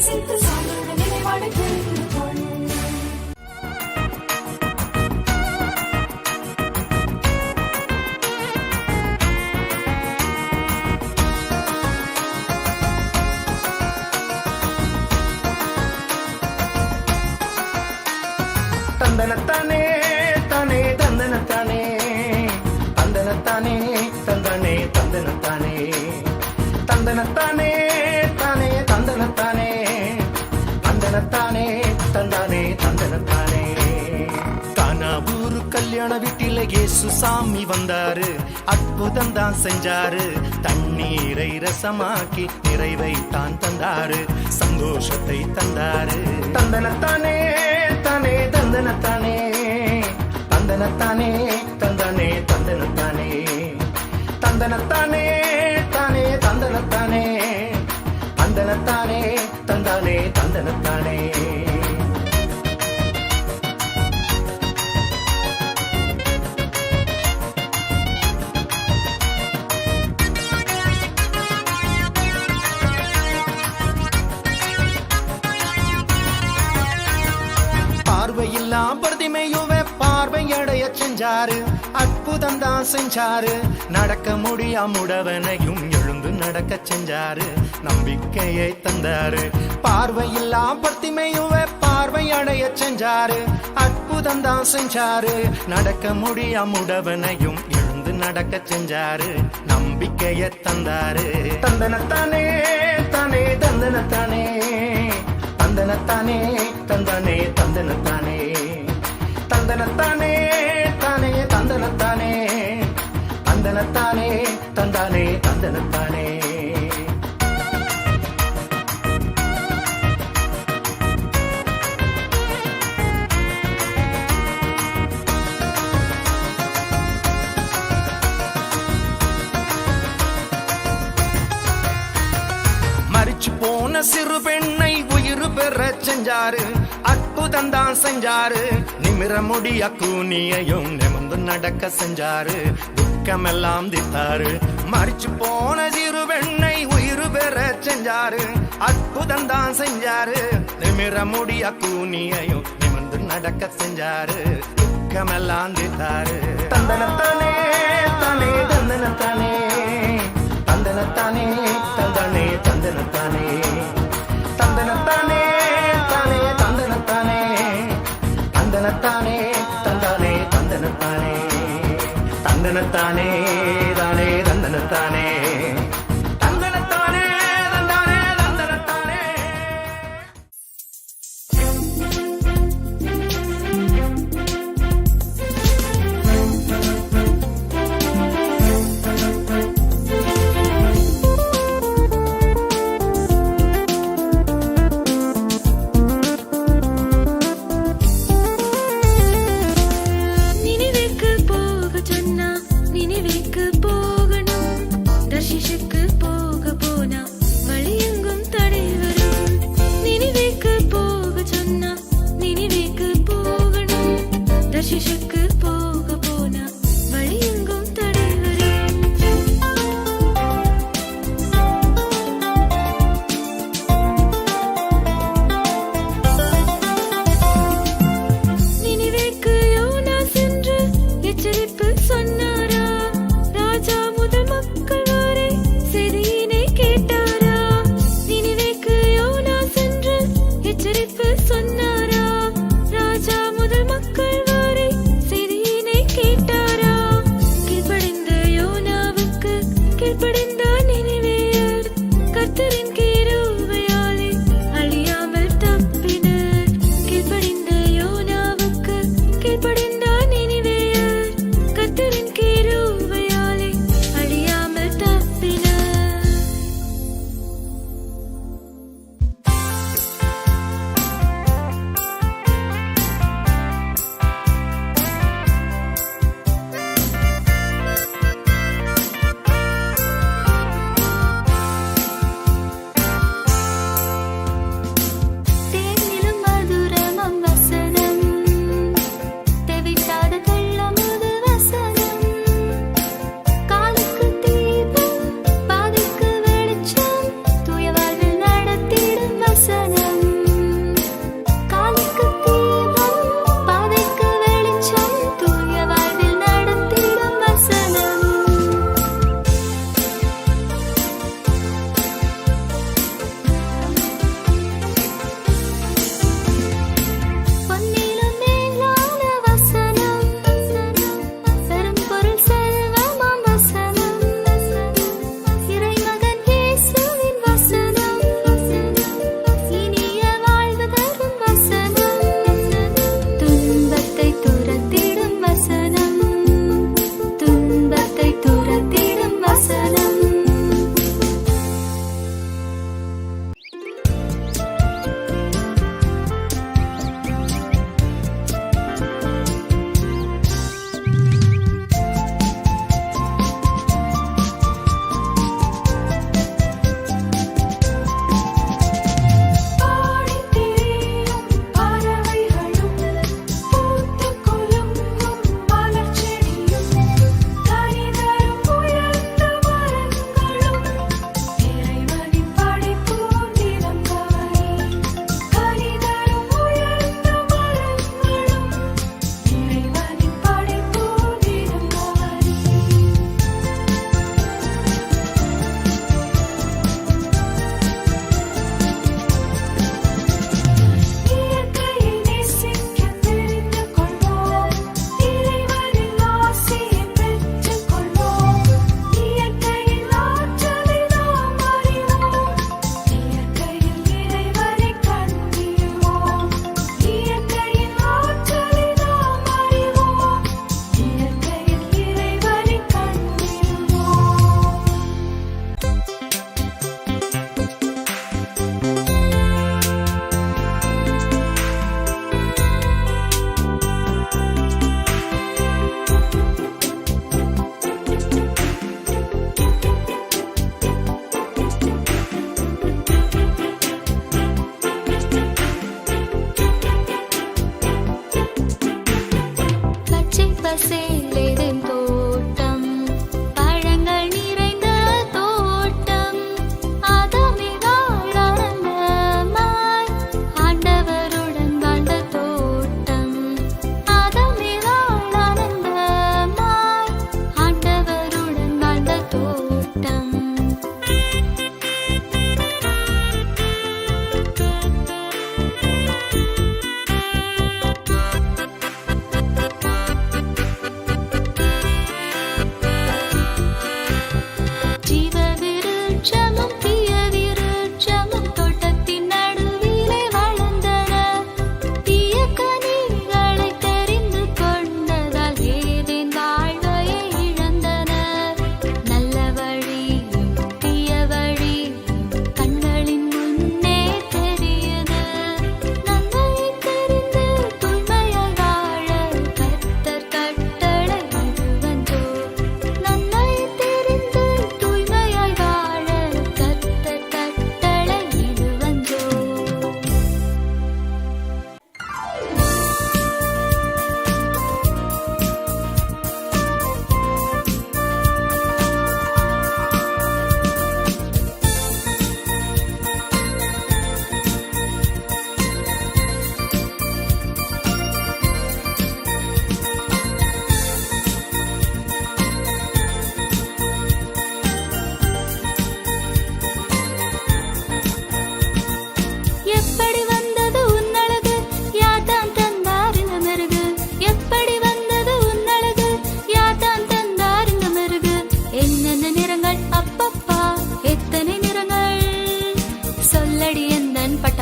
ரசித்து சாமியோட நினைவாடு தெரிந்துகொள். தந்தனத்தானே தானே தந்தனத்தானே தந்தனத்தானே தந்தனே தந்தனத்தானே தந்தனத்தானே தானே தந்தனத்தானே தந்தனத்தானே தந்தானே தந்தனத்தானே. கானாவூரு கல்யாண வீட்டில இயேசு சாமி வந்தாரு, அற்புதம் தான் செஞ்சாரு, தண்ணீரை ரசமாக்கி நிறைவை தான் தந்தாரு, சந்தோஷத்தை தந்தாரு. தந்தனத்தானே தானே தந்தனத்தானே தந்தனத்தானே தந்தானே தந்தனத்தானே தந்தனத்தானே தானே தந்தனத்தானே தந்தனத்தானே தந்தானே தந்தனத்தானே. பார்வையெல்லாம் பிரதிமையுவே பார்வையடைய செஞ்சாரு, அற்புதம் தான் செஞ்சாரு, நடக்க முடியாமுடவனையும் எழுந்து நடக்க செஞ்சாரு, நம்பிக்கையை தந்தாரு. பார்வையெல்லாம் பிரதிமையுவே பார்வையடைய செஞ்சாரு, அற்புதம் தான் செஞ்சாரு, நடக்க முடியாமுடவனையும் எழுந்து நடக்க செஞ்சாரு, நம்பிக்கையை தந்தாரு. தந்தனத்தானே தானே தந்தனத்தானே தந்தனத்தானே தந்தானே தந்தனத்தானே தந்தனத்தானே தானே தந்தனத்தானே தந்தனத்தானே தந்தானே தந்தனத்தானே. மரிச்சு போன சிறு பெண்ணை உயிர் பெற செஞ்சாரு, அற்புதம் தான் செஞ்சாரு, நிமிர முடிய கூனியையும் நிமிர்ந்து நடக்க செஞ்சாரு, துக்கமெல்லாம் தித்தாரு. மரிச்சு போன சிறு பெண்ணை உயிர் பெற செஞ்சாரு, அற்புதம் தான் செஞ்சாரு, நிமிர முடிய கூனியையும் நிமிர்ந்து நடக்க செஞ்சாரு, துக்கமெல்லாம் தித்தாரு. தந்தனத்தானே தானே தந்தனத்தானே தந்தனத்தானே தந்தானே தந்தனத்தானே தந்தனத்தானே தானே தந்தனத்தானே தந்தனத்தானே தந்தானே தந்தனத்தானே தந்தனத்தானே தானே தந்தனத்தானே தந்தனத்தானே தந்தானே தந்தனத்தானே. நினைவுக்கு போக சொன்னா நினைவே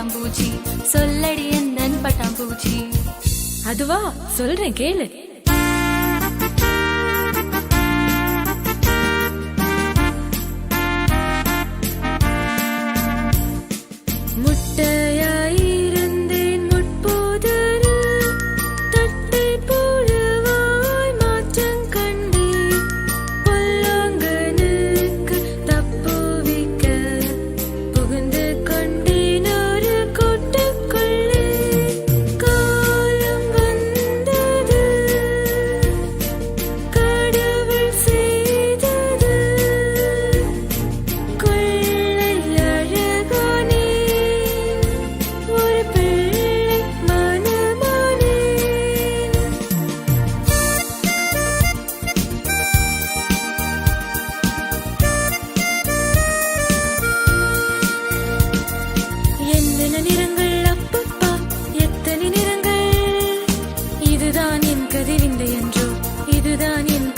பட்டாம்பூச்சி சொல்லடி எந்தன் பட்டாம்பூச்சி. அதுவா சொல்றேன் கேளு. முட்டையாயிருந்தேன் முட்போதரில் தட்டை புழுவாய் மாற்றம் கண்டேன். பொல்லாங்கனுக்கு தப்புவிக்க புகுந்து கொண்டேன் ஒரு கூட்டுக்குள்ளே. காலம் வந்தது கடவுள் செய்தது கொள்ளை அழகானே ஒரு பிள்ளை மனமானேன். என்னென்ன நிறங்கள் அப்பப்பா எத்தனை நிறங்கள். இதுதான் என் கதிரிந்தை என்றோ இதுதான் என்